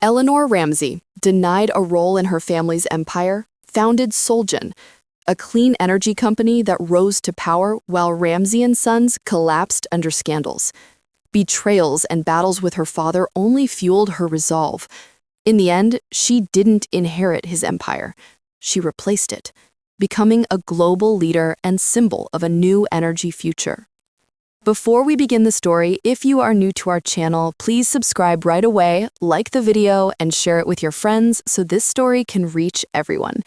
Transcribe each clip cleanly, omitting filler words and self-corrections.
Eleanor Ramsay, denied a role in her family's empire, founded SolGen, a clean energy company that rose to power while Ramsay Sons collapsed under scandals. Betrayals and battles with her father only fueled her resolve. In the end, she didn't inherit his empire. She replaced it, becoming a global leader and symbol of a new energy future. Before we begin the story, if you are new to our channel, please subscribe right away, like the video, and share it with your friends so this story can reach everyone.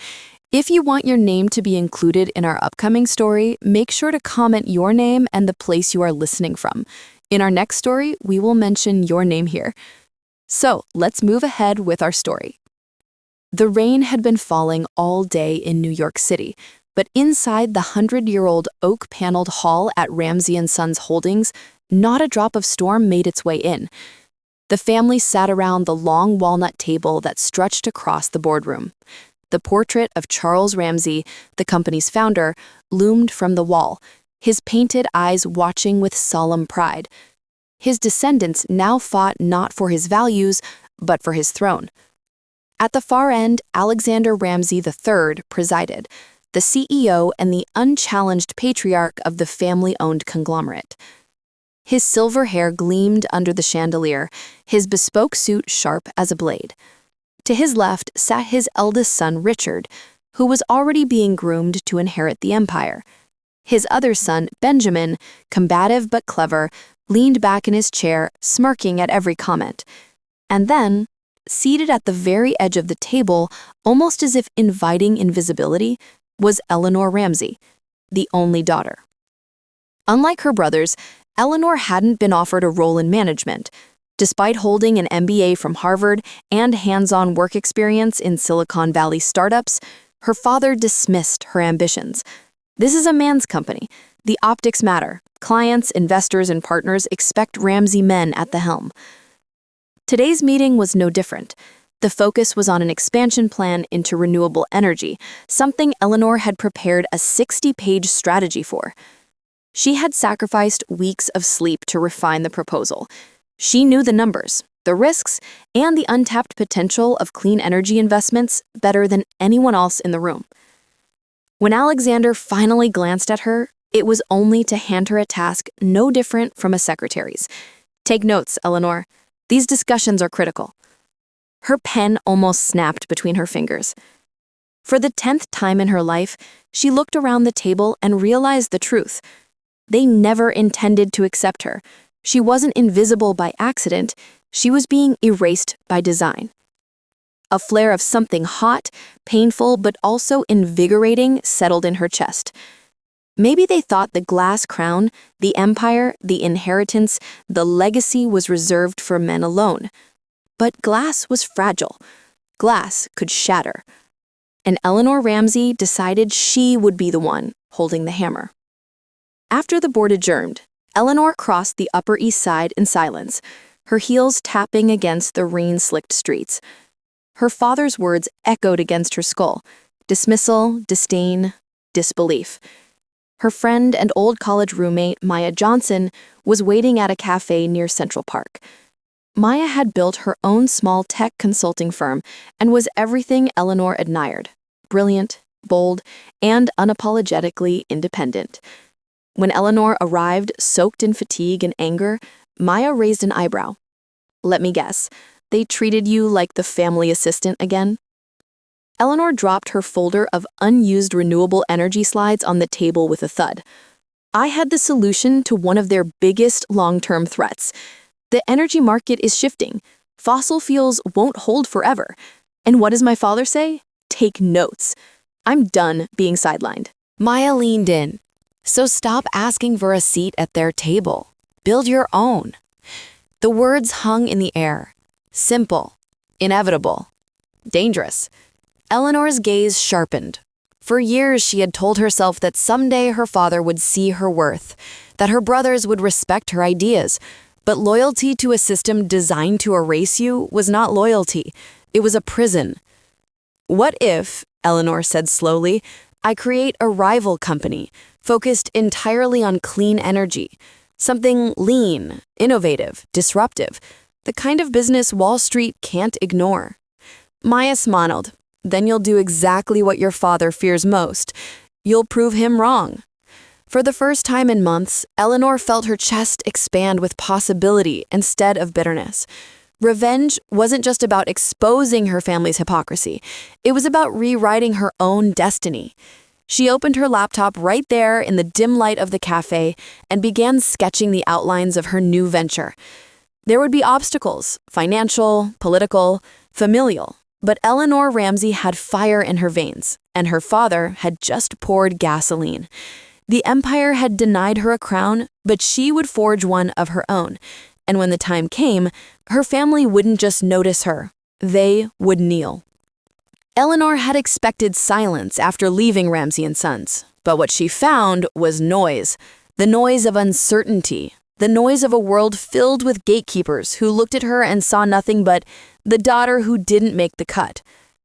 If you want your name to be included in our upcoming story, make sure to comment your name and the place you are listening from. In our next story, we will mention your name here. So let's move ahead with our story. The rain had been falling all day in New York City, but inside the 100-year-old oak-paneled hall at Ramsay Sons Holdings, not a drop of storm made its way in. The family sat around the long walnut table that stretched across the boardroom. The portrait of Charles Ramsay, the company's founder, loomed from the wall, his painted eyes watching with solemn pride. His descendants now fought not for his values, but for his throne. At the far end, Alexander Ramsay III presided, the CEO and the unchallenged patriarch of the family-owned conglomerate. His silver hair gleamed under the chandelier, his bespoke suit sharp as a blade. To his left sat his eldest son, Richard, who was already being groomed to inherit the empire. His other son, Benjamin, combative but clever, leaned back in his chair, smirking at every comment. And then, seated at the very edge of the table, almost as if inviting invisibility, was Eleanor Ramsay, the only daughter. Unlike her brothers, Eleanor hadn't been offered a role in management. Despite holding an MBA from Harvard and hands-on work experience in Silicon Valley startups, her father dismissed her ambitions. This is a man's company. The optics matter. Clients, investors, and partners expect Ramsay men at the helm. Today's meeting was no different. The focus was on an expansion plan into renewable energy, something Eleanor had prepared a 60-page strategy for. She had sacrificed weeks of sleep to refine the proposal. She knew the numbers, the risks, and the untapped potential of clean energy investments better than anyone else in the room. When Alexander finally glanced at her, it was only to hand her a task no different from a secretary's. "Take notes, Eleanor. These discussions are critical." Her pen almost snapped between her fingers. For the 10th time in her life, she looked around the table and realized the truth. They never intended to accept her. She wasn't invisible by accident, she was being erased by design. A flare of something hot, painful, but also invigorating settled in her chest. Maybe they thought the glass crown, the empire, the inheritance, the legacy was reserved for men alone. But glass was fragile. Glass could shatter. And Eleanor Ramsay decided she would be the one holding the hammer. After the board adjourned, Eleanor crossed the Upper East Side in silence, her heels tapping against the rain-slicked streets. Her father's words echoed against her skull: dismissal, disdain, disbelief. Her friend and old college roommate, Maya Johnson, was waiting at a cafe near Central Park. Maya had built her own small tech consulting firm and was everything Eleanor admired: brilliant, bold, and unapologetically independent. When Eleanor arrived, soaked in fatigue and anger, Maya raised an eyebrow. "Let me guess, they treated you like the family assistant again?" Eleanor dropped her folder of unused renewable energy slides on the table with a thud. "I had the solution to one of their biggest long-term threats. The energy market is shifting. Fossil fuels won't hold forever. And what does my father say? Take notes. I'm done being sidelined." Maya leaned in. "So stop asking for a seat at their table. Build your own." The words hung in the air. Simple, inevitable, dangerous. Eleanor's gaze sharpened. For years, she had told herself that someday her father would see her worth, that her brothers would respect her ideas. But loyalty to a system designed to erase you was not loyalty. It was a prison. "What if," Eleanor said slowly, "I create a rival company, focused entirely on clean energy, something lean, innovative, disruptive, The kind of business Wall Street can't ignore. Maya smiled. Then you'll do exactly what your father fears most. You'll prove him wrong. For the first time in months, Eleanor felt her chest expand with possibility instead of bitterness. Revenge wasn't just about exposing her family's hypocrisy. It was about rewriting her own destiny. She opened her laptop right there in the dim light of the cafe and began sketching the outlines of her new venture. There would be obstacles, financial, political, familial, but Eleanor Ramsay had fire in her veins, and her father had just poured gasoline. The empire had denied her a crown, but she would forge one of her own. And when the time came, her family wouldn't just notice her, they would kneel. Eleanor had expected silence after leaving Ramsay Sons, but what she found was noise. The noise of uncertainty, the noise of a world filled with gatekeepers who looked at her and saw nothing but the daughter who didn't make the cut.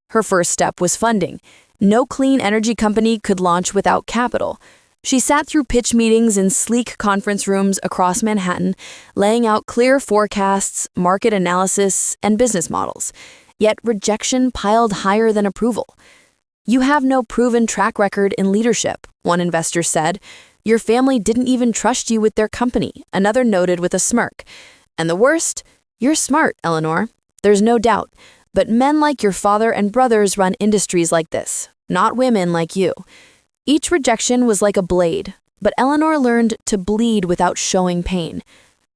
Her first step was funding. No clean energy company could launch without capital. She sat through pitch meetings in sleek conference rooms across Manhattan, laying out clear forecasts, market analysis, and business models. Yet rejection piled higher than approval. "You have no proven track record in leadership," one investor said. "Your family didn't even trust you with their company," another noted with a smirk. "And the worst, you're smart, Eleanor. There's no doubt. But men like your father and brothers run industries like this, not women like you." Each rejection was like a blade, but Eleanor learned to bleed without showing pain.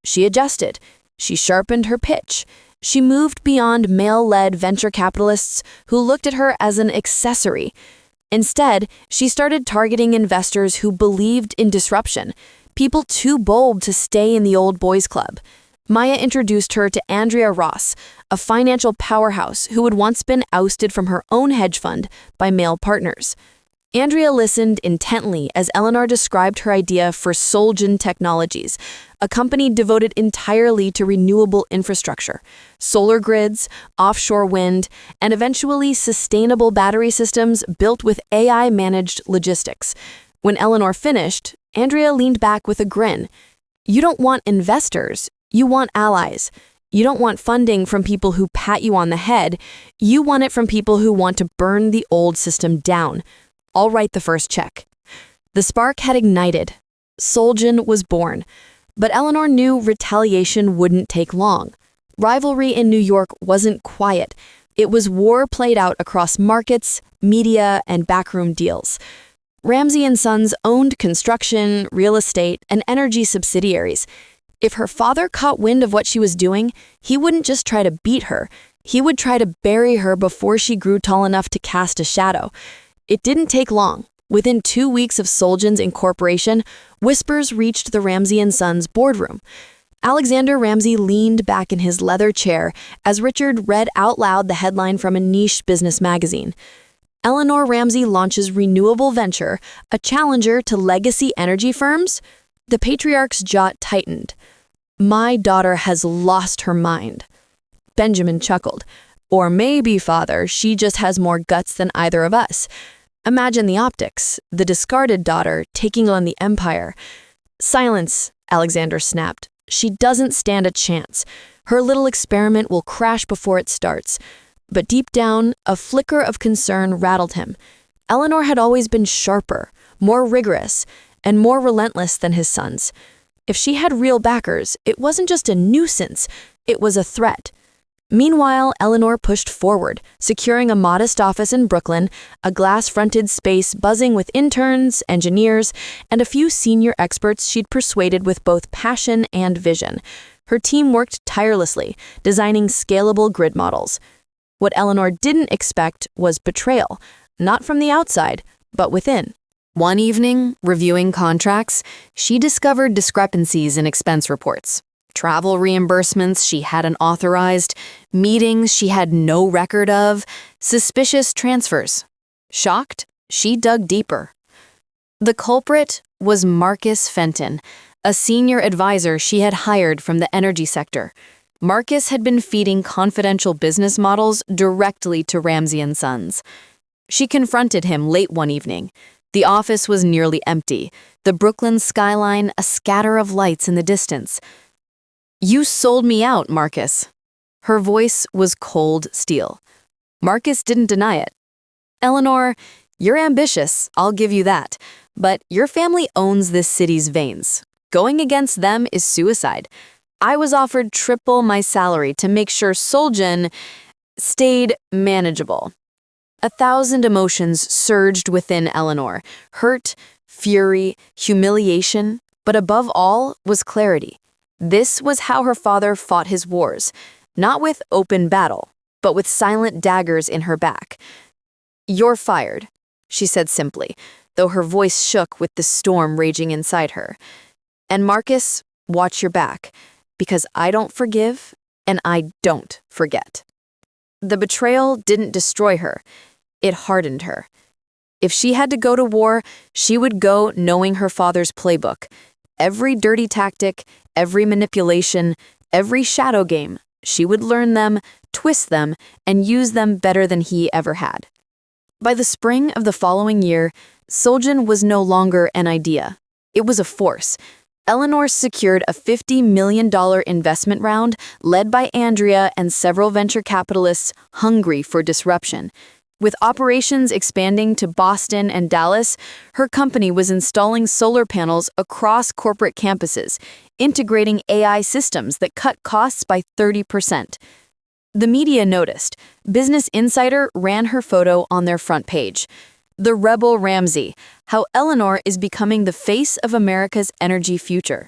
She adjusted. She sharpened her pitch. She moved beyond male-led venture capitalists who looked at her as an accessory. Instead, she started targeting investors who believed in disruption, people too bold to stay in the old boys club. Maya introduced her to Andrea Ross, a financial powerhouse who had once been ousted from her own hedge fund by male partners. Andrea listened intently as Eleanor described her idea for SolGen Technologies, a company devoted entirely to renewable infrastructure, solar grids, offshore wind, and eventually sustainable battery systems built with AI-managed logistics. When Eleanor finished, Andrea leaned back with a grin. "You don't want investors, you want allies. You don't want funding from people who pat you on the head, you want it from people who want to burn the old system down. I'll write the first check." The spark had ignited. SolGen was born. But Eleanor knew retaliation wouldn't take long. Rivalry in New York wasn't quiet. It was war played out across markets, media, and backroom deals. Ramsay Sons owned construction, real estate, and energy subsidiaries. If her father caught wind of what she was doing, he wouldn't just try to beat her. He would try to bury her before she grew tall enough to cast a shadow. It didn't take long. Within 2 weeks of SolGen's incorporation, whispers reached the Ramsay Sons boardroom. Alexander Ramsay leaned back in his leather chair as Richard read out loud the headline from a niche business magazine. "Eleanor Ramsay launches renewable venture, a challenger to legacy energy firms?" The patriarch's jaw tightened. "My daughter has lost her mind." Benjamin chuckled. "Or maybe, father, she just has more guts than either of us." Imagine the optics, the discarded daughter taking on the empire. "Silence," Alexander snapped. "She doesn't stand a chance. Her little experiment will crash before it starts." But deep down, a flicker of concern rattled him. Eleanor had always been sharper, more rigorous, and more relentless than his sons. If she had real backers, it wasn't just a nuisance, it was a threat. Meanwhile, Eleanor pushed forward, securing a modest office in Brooklyn, a glass-fronted space buzzing with interns, engineers, and a few senior experts she'd persuaded with both passion and vision. Her team worked tirelessly, designing scalable grid models. What Eleanor didn't expect was betrayal, not from the outside, but within. One evening, reviewing contracts, she discovered discrepancies in expense reports. Travel reimbursements she hadn't authorized, meetings she had no record of, suspicious transfers. Shocked, she dug deeper. The culprit was Marcus Fenton, a senior advisor she had hired from the energy sector. Marcus had been feeding confidential business models directly to Ramsay Sons. She confronted him late one evening. The office was nearly empty, the Brooklyn skyline a scatter of lights in the distance. You sold me out, Marcus. Her voice was cold steel. Marcus didn't deny it. Eleanor, you're ambitious, I'll give you that. But your family owns this city's veins. Going against them is suicide. I was offered triple my salary to make sure SolGen stayed manageable. 1,000 emotions surged within Eleanor: hurt, fury, humiliation, but above all was clarity. This was how her father fought his wars, not with open battle, but with silent daggers in her back. You're fired, she said simply, though her voice shook with the storm raging inside her. And Marcus, watch your back, because I don't forgive and I don't forget. The betrayal didn't destroy her. It hardened her. If she had to go to war, she would go knowing her father's playbook. Every dirty tactic, every manipulation, every shadow game, she would learn them, twist them, and use them better than he ever had. By the spring of the following year, SolGen was no longer an idea. It was a force. Eleanor secured a $50 million investment round led by Andrea and several venture capitalists hungry for disruption. With operations expanding to Boston and Dallas, her company was installing solar panels across corporate campuses, integrating AI systems that cut costs by 30%. The media noticed. Business Insider ran her photo on their front page. The Rebel Ramsay, how Eleanor is becoming the face of America's energy future.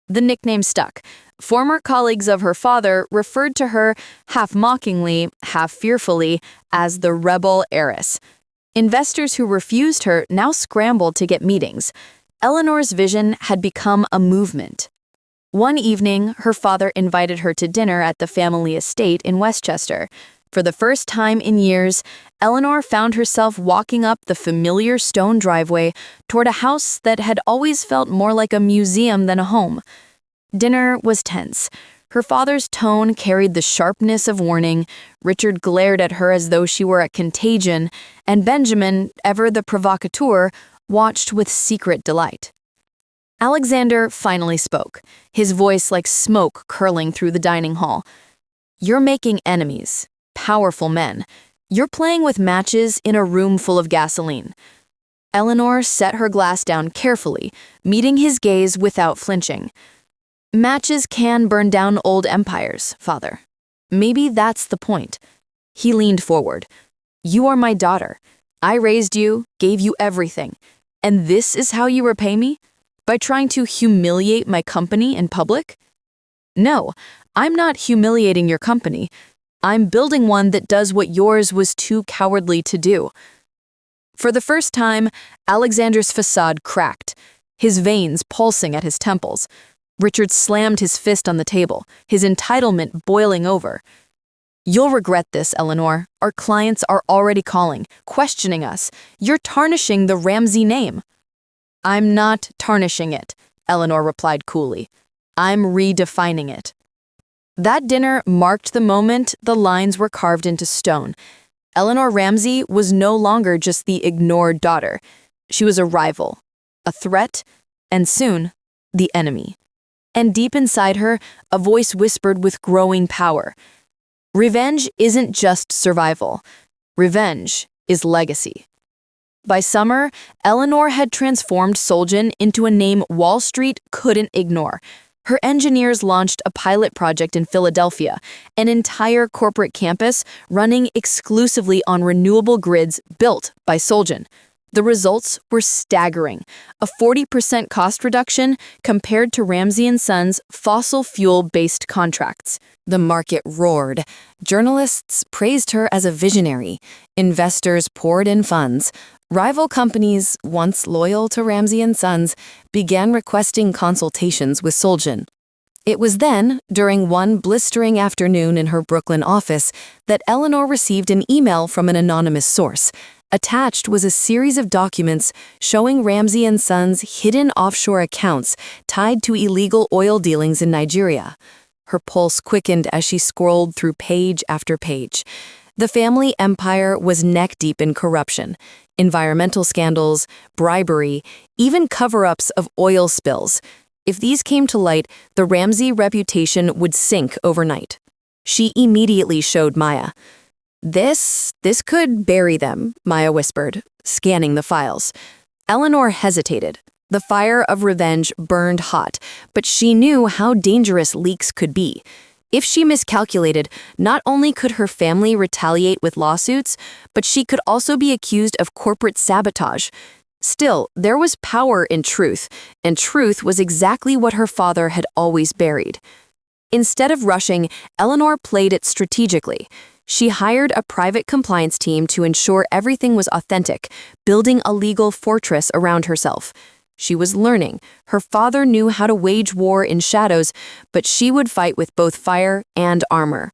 The nickname stuck. Former colleagues of her father referred to her, half mockingly, half fearfully, as the Rebel Heiress. Investors who refused her now scrambled to get meetings. Eleanor's vision had become a movement. One evening, her father invited her to dinner at the family estate in Westchester. For the first time in years, Eleanor found herself walking up the familiar stone driveway toward a house that had always felt more like a museum than a home. Dinner was tense. Her father's tone carried the sharpness of warning. Richard glared at her as though she were a contagion, and Benjamin, ever the provocateur, watched with secret delight. Alexander finally spoke, his voice like smoke curling through the dining hall. You're making enemies, powerful men. You're playing with matches in a room full of gasoline. Eleanor set her glass down carefully, meeting his gaze without flinching. Matches can burn down old empires, father. Maybe that's the point. He leaned forward. You are my daughter. I raised you, gave you everything. And this is how you repay me? By trying to humiliate my company in public? No, I'm not humiliating your company. I'm building one that does what yours was too cowardly to do. For the first time, Alexander's facade cracked, his veins pulsing at his temples. Richard slammed his fist on the table, his entitlement boiling over. You'll regret this, Eleanor. Our clients are already calling, questioning us. You're tarnishing the Ramsay name. I'm not tarnishing it, Eleanor replied coolly. I'm redefining it. That dinner marked the moment the lines were carved into stone. Eleanor Ramsay was no longer just the ignored daughter. She was a rival, a threat, and soon, the enemy. And deep inside her, a voice whispered with growing power. Revenge isn't just survival. Revenge is legacy. By summer, Eleanor had transformed SolGen into a name Wall Street couldn't ignore. Her engineers launched a pilot project in Philadelphia, an entire corporate campus running exclusively on renewable grids built by SolGen. The results were staggering, a 40% cost reduction compared to Ramsay Sons' fossil fuel-based contracts. The market roared. Journalists praised her as a visionary. Investors poured in funds. Rival companies, once loyal to Ramsay Sons, began requesting consultations with SolGen. It was then, during one blistering afternoon in her Brooklyn office, that Eleanor received an email from an anonymous source. Attached was a series of documents showing Ramsay Sons' hidden offshore accounts tied to illegal oil dealings in Nigeria. Her pulse quickened as she scrolled through page after page. The family empire was neck-deep in corruption, environmental scandals, bribery, even cover-ups of oil spills. If these came to light, the Ramsay reputation would sink overnight. She immediately showed Maya. This could bury them, Maya whispered, scanning the files. Eleanor hesitated. The fire of revenge burned hot, but she knew how dangerous leaks could be. If she miscalculated, not only could her family retaliate with lawsuits, but she could also be accused of corporate sabotage. Still, there was power in truth, and truth was exactly what her father had always buried. Instead of rushing, Eleanor played it strategically. She hired a private compliance team to ensure everything was authentic, building a legal fortress around herself. She was learning. Her father knew how to wage war in shadows, but she would fight with both fire and armor.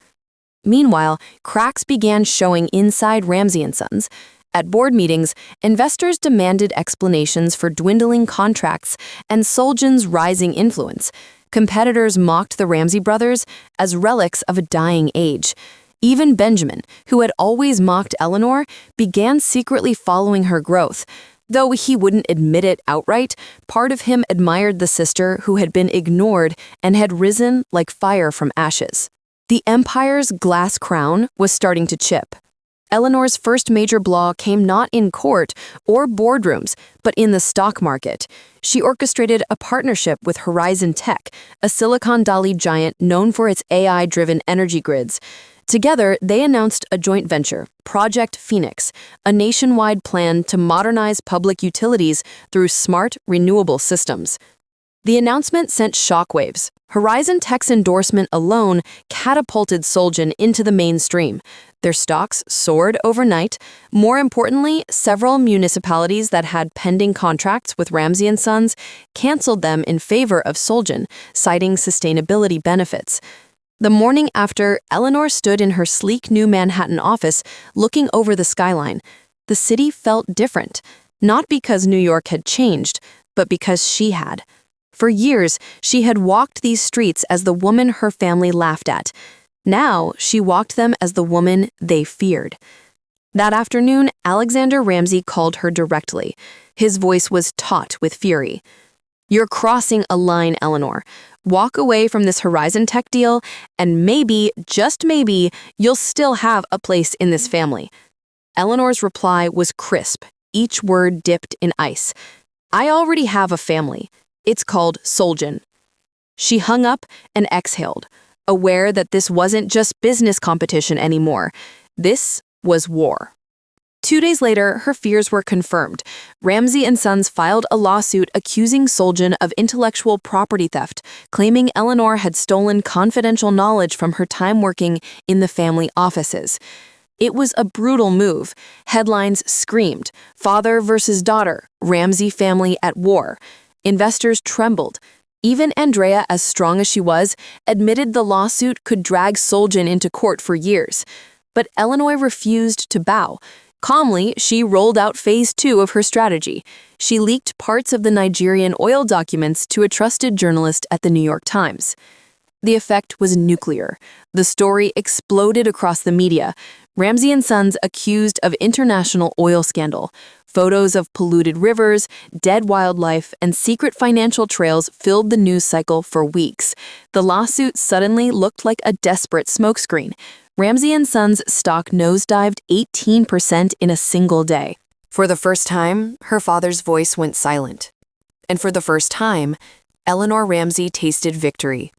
Meanwhile, cracks began showing inside Ramsay Sons. At board meetings, investors demanded explanations for dwindling contracts and SolGen's rising influence. Competitors mocked the Ramsay brothers as relics of a dying age. Even Benjamin, who had always mocked Eleanor, began secretly following her growth. Though he wouldn't admit it outright, part of him admired the sister who had been ignored and had risen like fire from ashes. The empire's glass crown was starting to chip. Eleanor's first major blow came not in court or boardrooms, but in the stock market. She orchestrated a partnership with Horizon Tech, a Silicon Valley giant known for its AI-driven energy grids. Together, they announced a joint venture, Project Phoenix, a nationwide plan to modernize public utilities through smart, renewable systems. The announcement sent shockwaves. Horizon Tech's endorsement alone catapulted SolGen into the mainstream. Their stocks soared overnight. More importantly, several municipalities that had pending contracts with Ramsay Sons canceled them in favor of SolGen, citing sustainability benefits. The morning after, Eleanor stood in her sleek new Manhattan office, looking over the skyline. The city felt different, not because New York had changed, but because she had. For years, she had walked these streets as the woman her family laughed at. Now, she walked them as the woman they feared. That afternoon, Alexander Ramsay called her directly. His voice was taut with fury. "You're crossing a line, Eleanor. Walk away from this Horizon Tech deal, and maybe, just maybe, you'll still have a place in this family." Eleanor's reply was crisp, each word dipped in ice. "I already have a family. It's called SolGen." She hung up and exhaled, aware that this wasn't just business competition anymore. This was war. 2 days later, her fears were confirmed. Ramsay Sons filed a lawsuit accusing SolGen of intellectual property theft, claiming Eleanor had stolen confidential knowledge from her time working in the family offices. It was a brutal move. Headlines screamed, "Father versus daughter, Ramsay family at war." Investors trembled. Even Andrea, as strong as she was, admitted the lawsuit could drag SolGen into court for years. But Eleanor refused to bow. Calmly, she rolled out phase 2 of her strategy. She leaked parts of the Nigerian oil documents to a trusted journalist at the New York Times. The effect was nuclear. The story exploded across the media. Ramsay Sons accused of international oil scandal. Photos of polluted rivers, dead wildlife, and secret financial trails filled the news cycle for weeks. The lawsuit suddenly looked like a desperate smokescreen. Ramsay Sons' stock nosedived 18% in a single day. For the first time, her father's voice went silent. And for the first time, Eleanor Ramsay tasted victory.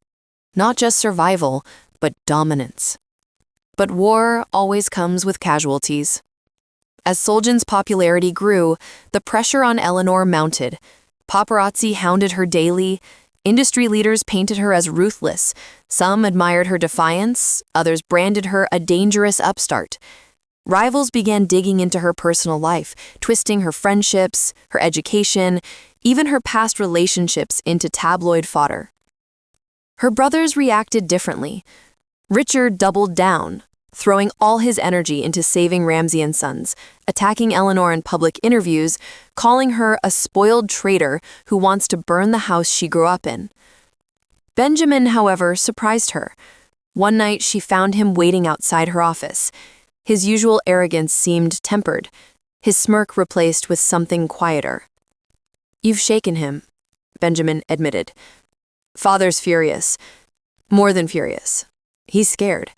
Not just survival, but dominance. But war always comes with casualties. As SolGen's popularity grew, the pressure on Eleanor mounted. Paparazzi hounded her daily. Industry leaders painted her as ruthless. Some admired her defiance, others branded her a dangerous upstart. Rivals began digging into her personal life, twisting her friendships, her education, even her past relationships into tabloid fodder. Her brothers reacted differently. Richard doubled down, throwing all his energy into saving Ramsay Sons, attacking Eleanor in public interviews, calling her a spoiled traitor who wants to burn the house she grew up in. Benjamin, however, surprised her. One night, she found him waiting outside her office. His usual arrogance seemed tempered, his smirk replaced with something quieter. "You've shaken him," Benjamin admitted. Father's furious. More than furious. He's scared.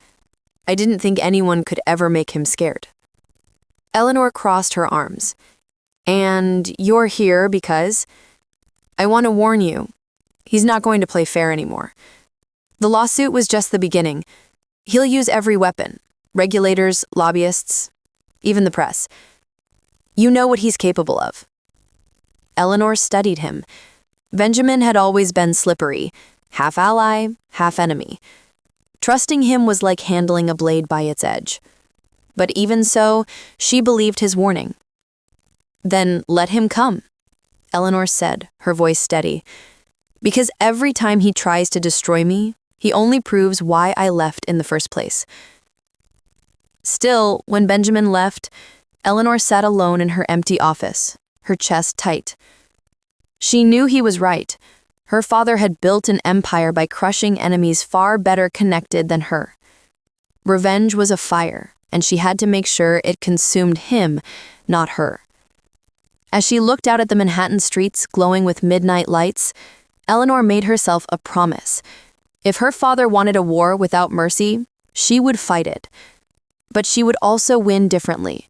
I didn't think anyone could ever make him scared. Eleanor crossed her arms. And you're here because I want to warn you, he's not going to play fair anymore. The lawsuit was just the beginning. He'll use every weapon, regulators, lobbyists, even the press. You know what he's capable of. Eleanor studied him. Benjamin had always been slippery, half ally, half enemy. Trusting him was like handling a blade by its edge. But even so, she believed his warning. Then let him come, Eleanor said, her voice steady. Because every time he tries to destroy me, he only proves why I left in the first place. Still, when Benjamin left, Eleanor sat alone in her empty office, her chest tight. She knew he was right. Her father had built an empire by crushing enemies far better connected than her. Revenge was a fire, and she had to make sure it consumed him, not her. As she looked out at the Manhattan streets glowing with midnight lights, Eleanor made herself a promise. If her father wanted a war without mercy, she would fight it. But she would also win differently.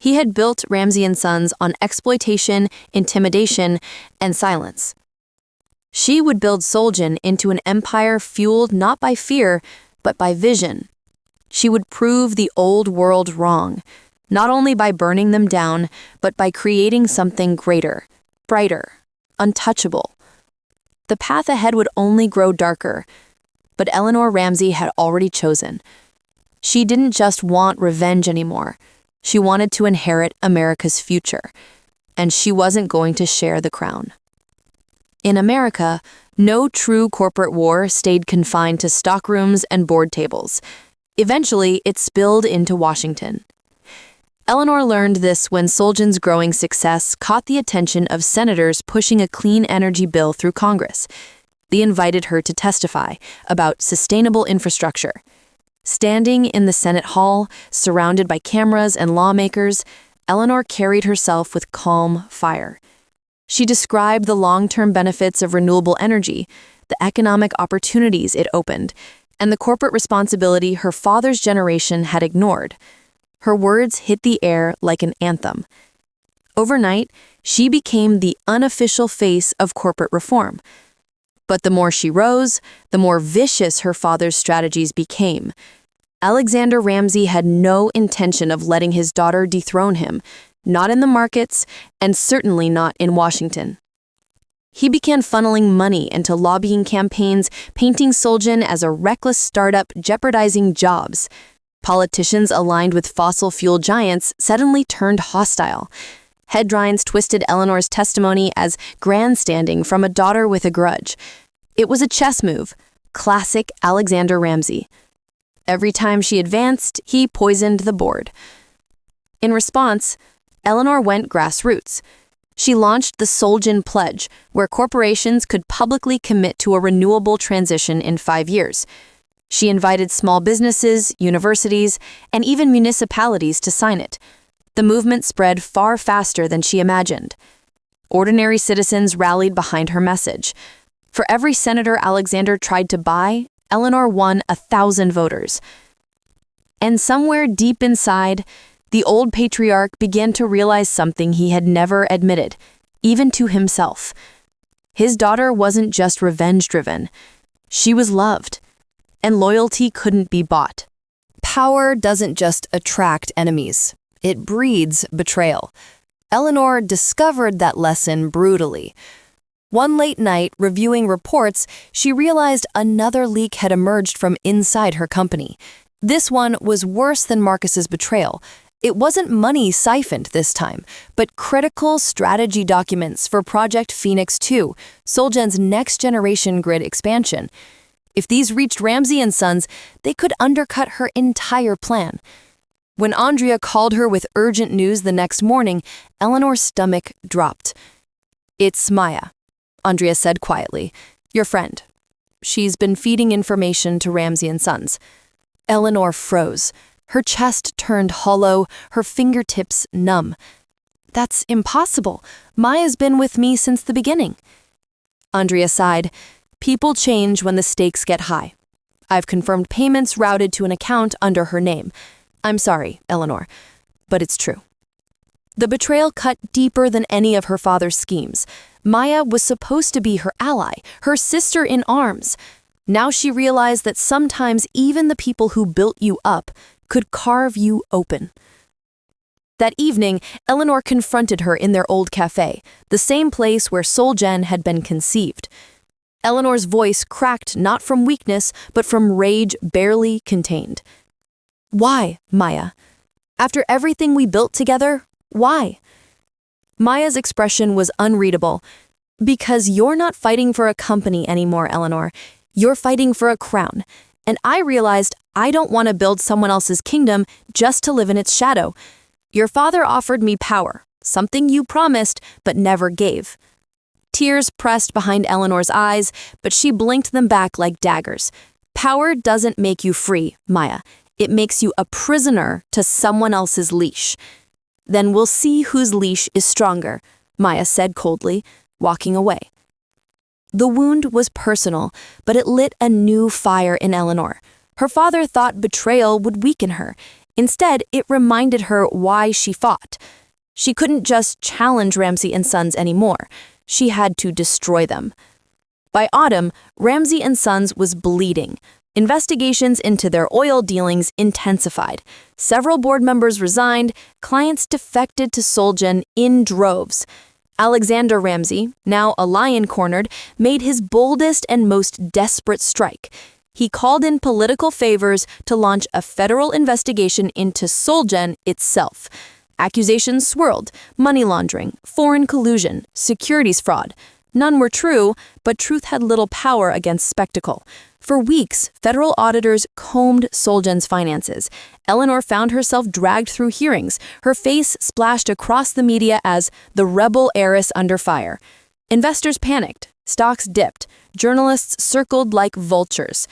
He had built Ramsay Sons on exploitation, intimidation, and silence. She would build SolGen into an empire fueled not by fear, but by vision. She would prove the old world wrong, not only by burning them down, but by creating something greater, brighter, untouchable. The path ahead would only grow darker, but Eleanor Ramsay had already chosen. She didn't just want revenge anymore. She wanted to inherit America's future, and she wasn't going to share the crown. In America, no true corporate war stayed confined to stockrooms and board tables. Eventually, it spilled into Washington. Eleanor learned this when SolGen's growing success caught the attention of senators pushing a clean energy bill through Congress. They invited her to testify about sustainable infrastructure. Standing in the Senate hall, surrounded by cameras and lawmakers, Eleanor carried herself with calm fire. She described the long-term benefits of renewable energy, the economic opportunities it opened, and the corporate responsibility her father's generation had ignored. Her words hit the air like an anthem. Overnight, she became the unofficial face of corporate reform. But the more she rose, the more vicious her father's strategies became. Alexander Ramsay had no intention of letting his daughter dethrone him, not in the markets, and certainly not in Washington. He began funneling money into lobbying campaigns, painting SolGen as a reckless startup jeopardizing jobs. Politicians aligned with fossil fuel giants suddenly turned hostile. Headlines twisted Eleanor's testimony as grandstanding from a daughter with a grudge. It was a chess move, classic Alexander Ramsay. Every time she advanced, he poisoned the board. In response, Eleanor went grassroots. She launched the SolGen Pledge, where corporations could publicly commit to a renewable transition in 5 years. She invited small businesses, universities, and even municipalities to sign it. The movement spread far faster than she imagined. Ordinary citizens rallied behind her message. For every senator Alexander tried to buy, Eleanor won 1,000 voters. And somewhere deep inside, the old patriarch began to realize something he had never admitted, even to himself. His daughter wasn't just revenge-driven. She was loved, and loyalty couldn't be bought. Power doesn't just attract enemies. It breeds betrayal. Eleanor discovered that lesson brutally. One late night, reviewing reports, she realized another leak had emerged from inside her company. This one was worse than Marcus's betrayal. It wasn't money siphoned this time, but critical strategy documents for Project Phoenix 2, SolGen's next-generation grid expansion. If these reached Ramsay Sons, they could undercut her entire plan. When Andrea called her with urgent news the next morning, Eleanor's stomach dropped. "It's Maya," Andrea said quietly. "Your friend. She's been feeding information to Ramsay Sons." Eleanor froze. Her chest turned hollow, her fingertips numb. "That's impossible. Maya's been with me since the beginning." Andrea sighed. People change when the stakes get high. I've confirmed payments routed to an account under her name. I'm sorry, Eleanor, but it's true. The betrayal cut deeper than any of her father's schemes. Maya was supposed to be her ally, her sister in arms. Now she realized that sometimes even the people who built you up could carve you open. That evening, Eleanor confronted her in their old cafe, the same place where SolGen had been conceived. Eleanor's voice cracked not from weakness, but from rage barely contained. Why, Maya? After everything we built together, why? Maya's expression was unreadable. Because you're not fighting for a company anymore, Eleanor. You're fighting for a crown. And I realized I don't want to build someone else's kingdom just to live in its shadow. Your father offered me power, something you promised but never gave. Tears pressed behind Eleanor's eyes, but she blinked them back like daggers. Power doesn't make you free, Maya. It makes you a prisoner to someone else's leash. Then we'll see whose leash is stronger, Maya said coldly, walking away. The wound was personal, but it lit a new fire in Eleanor. Her father thought betrayal would weaken her. Instead, it reminded her why she fought. She couldn't just challenge Ramsay and Sons anymore. She had to destroy them. By autumn, Ramsay and Sons was bleeding. Investigations into their oil dealings intensified. Several board members resigned, clients defected to SolGen in droves. Alexander Ramsay, now a lion cornered, made his boldest and most desperate strike. He called in political favors to launch a federal investigation into SolGen itself. Accusations swirled: money laundering, foreign collusion, securities fraud. None were true, but truth had little power against spectacle. For weeks, federal auditors combed SolGen's finances. Eleanor found herself dragged through hearings, her face splashed across the media as the rebel heiress under fire. Investors panicked, stocks dipped, journalists circled like vultures.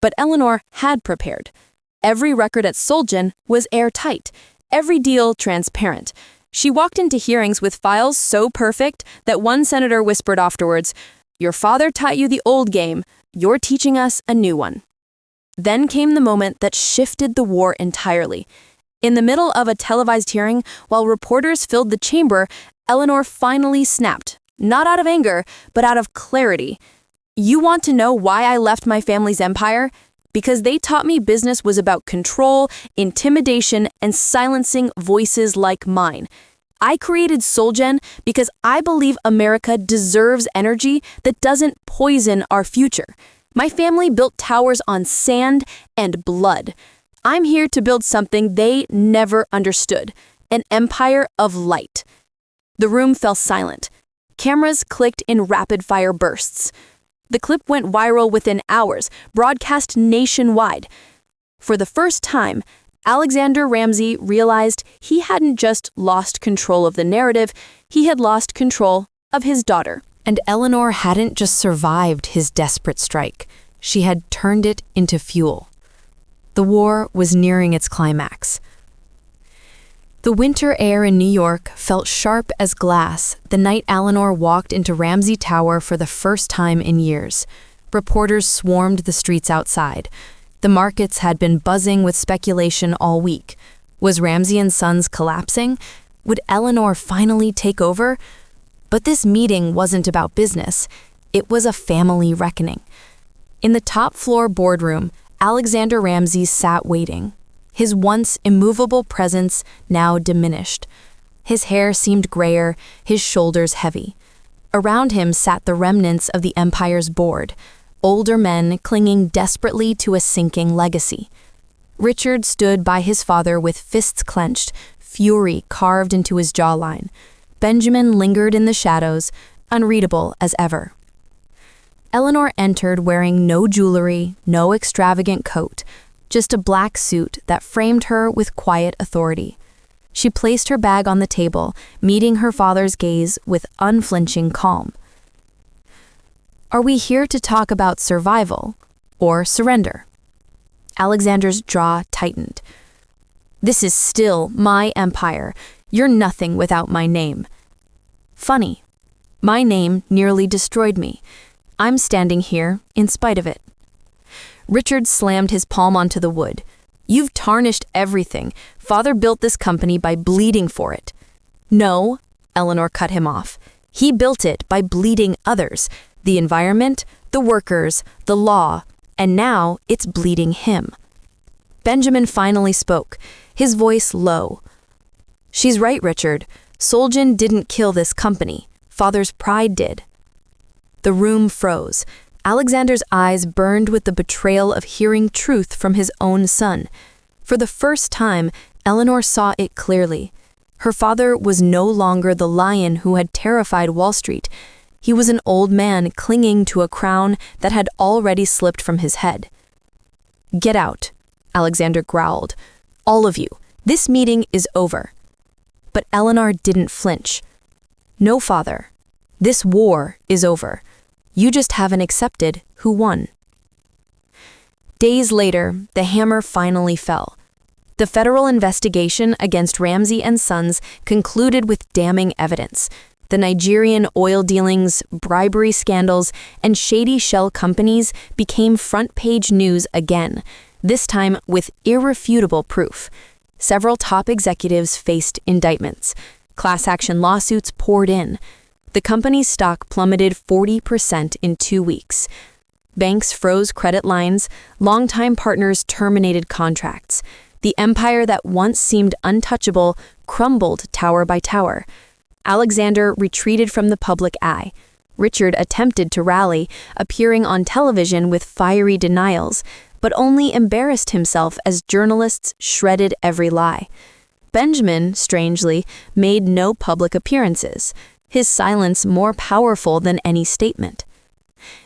But Eleanor had prepared. Every record at SolGen was airtight, every deal transparent. She walked into hearings with files so perfect that one senator whispered afterwards, "Your father taught you the old game. You're teaching us a new one." Then came the moment that shifted the war entirely. In the middle of a televised hearing, while reporters filled the chamber, Eleanor finally snapped, not out of anger, but out of clarity. "You want to know why I left my family's empire? Because they taught me business was about control, intimidation, and silencing voices like mine. I created SolGen because I believe America deserves energy that doesn't poison our future. My family built towers on sand and blood. I'm here to build something they never understood, an empire of light." The room fell silent. Cameras clicked in rapid-fire bursts. The clip went viral within hours, broadcast nationwide. For the first time, Alexander Ramsay realized he hadn't just lost control of the narrative, he had lost control of his daughter. And Eleanor hadn't just survived his desperate strike, she had turned it into fuel. The war was nearing its climax. The winter air in New York felt sharp as glass the night Eleanor walked into Ramsay Tower for the first time in years. Reporters swarmed the streets outside. The markets had been buzzing with speculation all week. Was Ramsay and Sons collapsing? Would Eleanor finally take over? But this meeting wasn't about business. It was a family reckoning. In the top-floor boardroom, Alexander Ramsay sat waiting. His once immovable presence now diminished. His hair seemed grayer, his shoulders heavy. Around him sat the remnants of the empire's board, older men clinging desperately to a sinking legacy. Richard stood by his father with fists clenched, fury carved into his jawline. Benjamin lingered in the shadows, unreadable as ever. Eleanor entered wearing no jewelry, no extravagant coat, just a black suit that framed her with quiet authority. She placed her bag on the table, meeting her father's gaze with unflinching calm. "Are we here to talk about survival or surrender?" Alexander's jaw tightened. "This is still my empire. You're nothing without my name." "Funny. My name nearly destroyed me. I'm standing here in spite of it." Richard slammed his palm onto the wood. "You've tarnished everything. Father built this company by bleeding for it." "No," Eleanor cut him off. "He built it by bleeding others, the environment, the workers, the law, and now it's bleeding him." Benjamin finally spoke, his voice low. "She's right, Richard. SolGen didn't kill this company. Father's pride did." The room froze. Alexander's eyes burned with the betrayal of hearing truth from his own son. For the first time, Eleanor saw it clearly. Her father was no longer the lion who had terrified Wall Street. He was an old man clinging to a crown that had already slipped from his head. "Get out," Alexander growled. "All of you. This meeting is over." But Eleanor didn't flinch. "No, father. This war is over. You just haven't accepted who won." Days later, the hammer finally fell. The federal investigation against Ramsay and Sons concluded with damning evidence. The Nigerian oil dealings, bribery scandals, and shady shell companies became front-page news again, this time with irrefutable proof. Several top executives faced indictments. Class action lawsuits poured in. The company's stock plummeted 40% in 2 weeks. Banks froze credit lines, longtime partners terminated contracts. The empire that once seemed untouchable crumbled tower by tower. Alexander retreated from the public eye. Richard attempted to rally, appearing on television with fiery denials, but only embarrassed himself as journalists shredded every lie. Benjamin, strangely, made no public appearances, his silence more powerful than any statement.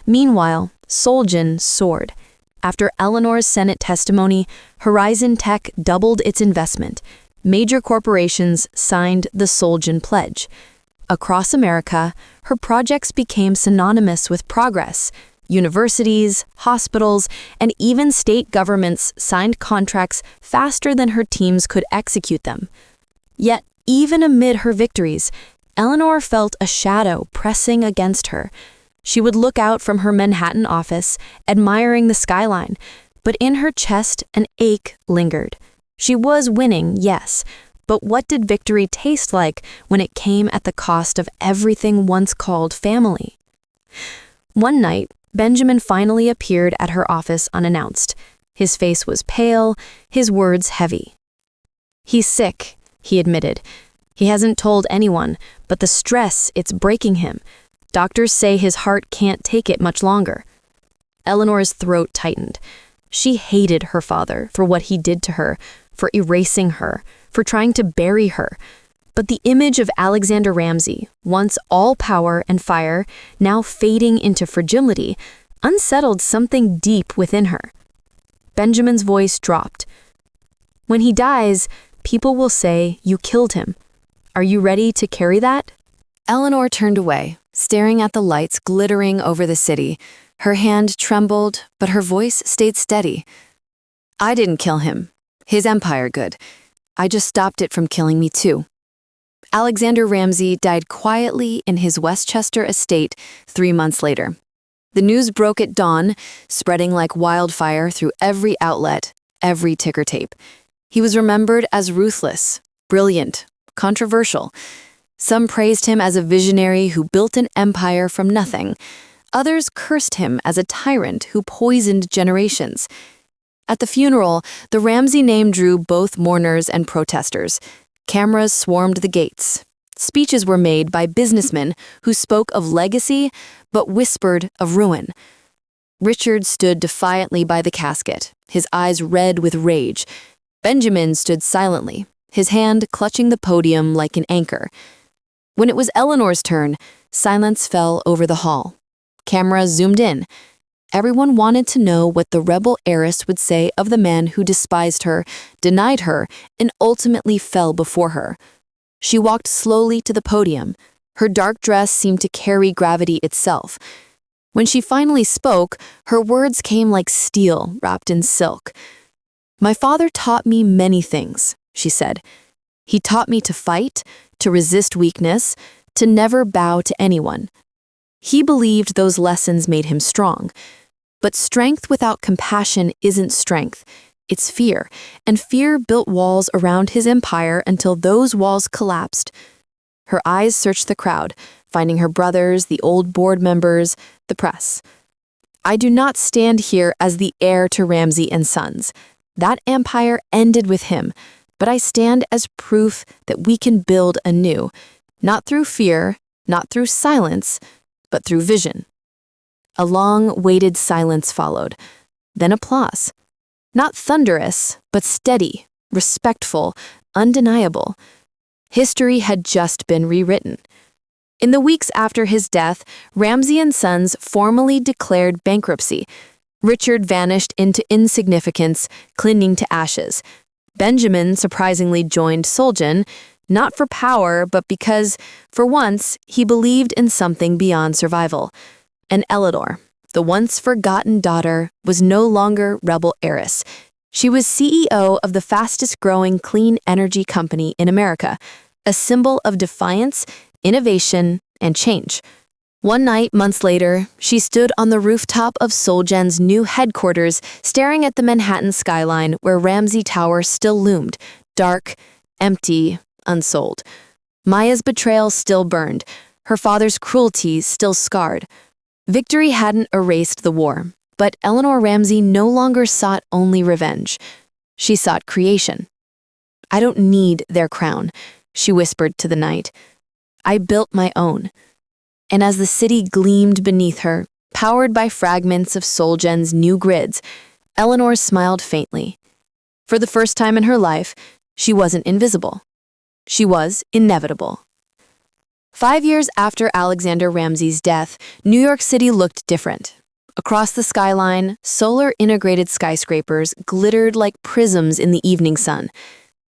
Meanwhile, SolGen soared. After Eleanor's Senate testimony, Horizon Tech doubled its investment. Major corporations signed the SolGen pledge. Across America, her projects became synonymous with progress. Universities, hospitals, and even state governments signed contracts faster than her teams could execute them. Yet, even amid her victories, Eleanor felt a shadow pressing against her. She would look out from her Manhattan office, admiring the skyline, but in her chest an ache lingered. She was winning, yes, but what did victory taste like when it came at the cost of everything once called family? One night, Benjamin finally appeared at her office unannounced. His face was pale, his words heavy. "He's sick," he admitted. "He hasn't told anyone, but the stress, it's breaking him. Doctors say his heart can't take it much longer." Eleanor's throat tightened. She hated her father for what he did to her, for erasing her, for trying to bury her. But the image of Alexander Ramsay, once all power and fire, now fading into fragility, unsettled something deep within her. Benjamin's voice dropped. "When he dies, people will say you killed him. Are you ready to carry that?" Eleanor turned away, staring at the lights glittering over the city. Her hand trembled, but her voice stayed steady. "I didn't kill him. His empire good. I just stopped it from killing me too." Alexander Ramsay died quietly in his Westchester estate 3 months later. The news broke at dawn, spreading like wildfire through every outlet, every ticker tape. He was remembered as ruthless, brilliant, controversial. Some praised him as a visionary who built an empire from nothing. Others cursed him as a tyrant who poisoned generations. At the funeral, the Ramsay name drew both mourners and protesters. Cameras swarmed the gates. Speeches were made by businessmen who spoke of legacy but whispered of ruin. Richard stood defiantly by the casket, his eyes red with rage. Benjamin stood silently, his hand clutching the podium like an anchor. When it was Eleanor's turn, silence fell over the hall. Cameras zoomed in. Everyone wanted to know what the rebel heiress would say of the man who despised her, denied her, and ultimately fell before her. She walked slowly to the podium. Her dark dress seemed to carry gravity itself. When she finally spoke, her words came like steel wrapped in silk. "My father taught me many things," she said. "He taught me to fight, to resist weakness, to never bow to anyone. He believed those lessons made him strong. But strength without compassion isn't strength. It's fear, and fear built walls around his empire until those walls collapsed. Her eyes searched the crowd, finding her brothers, the old board members, the press. I do not stand here as the heir to Ramsay and Sons. That empire ended with him, but I stand as proof that we can build anew, not through fear, not through silence, but through vision. A long, weighted silence followed, then applause. Not thunderous, but steady, respectful, undeniable. History had just been rewritten. In the weeks after his death, Ramsay and Sons formally declared bankruptcy. Richard vanished into insignificance, clinging to ashes. Benjamin surprisingly joined SolGen, not for power, but because, for once, he believed in something beyond survival. And Eleanor, the once forgotten daughter, was no longer rebel heiress. She was CEO of the fastest-growing clean energy company in America, a symbol of defiance, innovation, and change. One night, months later, she stood on the rooftop of SolGen's new headquarters, staring at the Manhattan skyline where Ramsay Tower still loomed, dark, empty, unsold. Maya's betrayal still burned, her father's cruelty still scarred. Victory hadn't erased the war, but Eleanor Ramsay no longer sought only revenge. She sought creation. "I don't need their crown," she whispered to the night. "I built my own." And as the city gleamed beneath her, powered by fragments of SolGen's new grids, Eleanor smiled faintly. For the first time in her life, she wasn't invisible. She was inevitable. 5 years after Alexander Ramsay's death, New York City looked different. Across the skyline, solar-integrated skyscrapers glittered like prisms in the evening sun.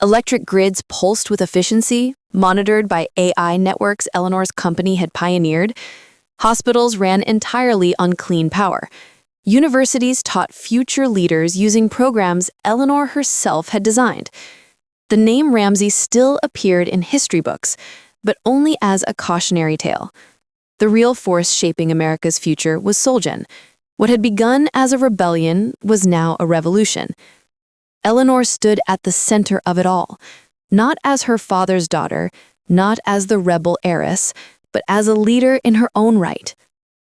Electric grids pulsed with efficiency, monitored by AI networks Eleanor's company had pioneered. Hospitals ran entirely on clean power. Universities taught future leaders using programs Eleanor herself had designed. The name Ramsay still appeared in history books, but only as a cautionary tale. The real force shaping America's future was SolGen. What had begun as a rebellion was now a revolution. Eleanor stood at the center of it all, not as her father's daughter, not as the rebel heiress, but as a leader in her own right.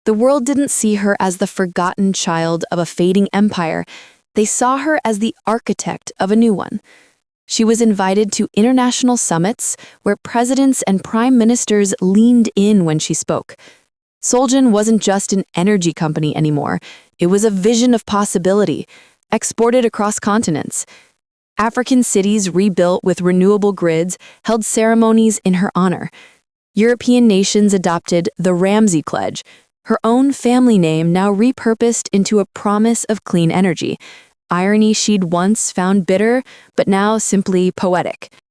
The world didn't see her as the forgotten child of a fading empire. They saw her as the architect of a new one. She was invited to international summits where presidents and prime ministers leaned in when she spoke. SolGen wasn't just an energy company anymore. It was a vision of possibility, exported across continents. African cities rebuilt with renewable grids held ceremonies in her honor. European nations adopted the Ramsay Pledge, her own family name now repurposed into a promise of clean energy, irony she'd once found bitter, but now simply poetic.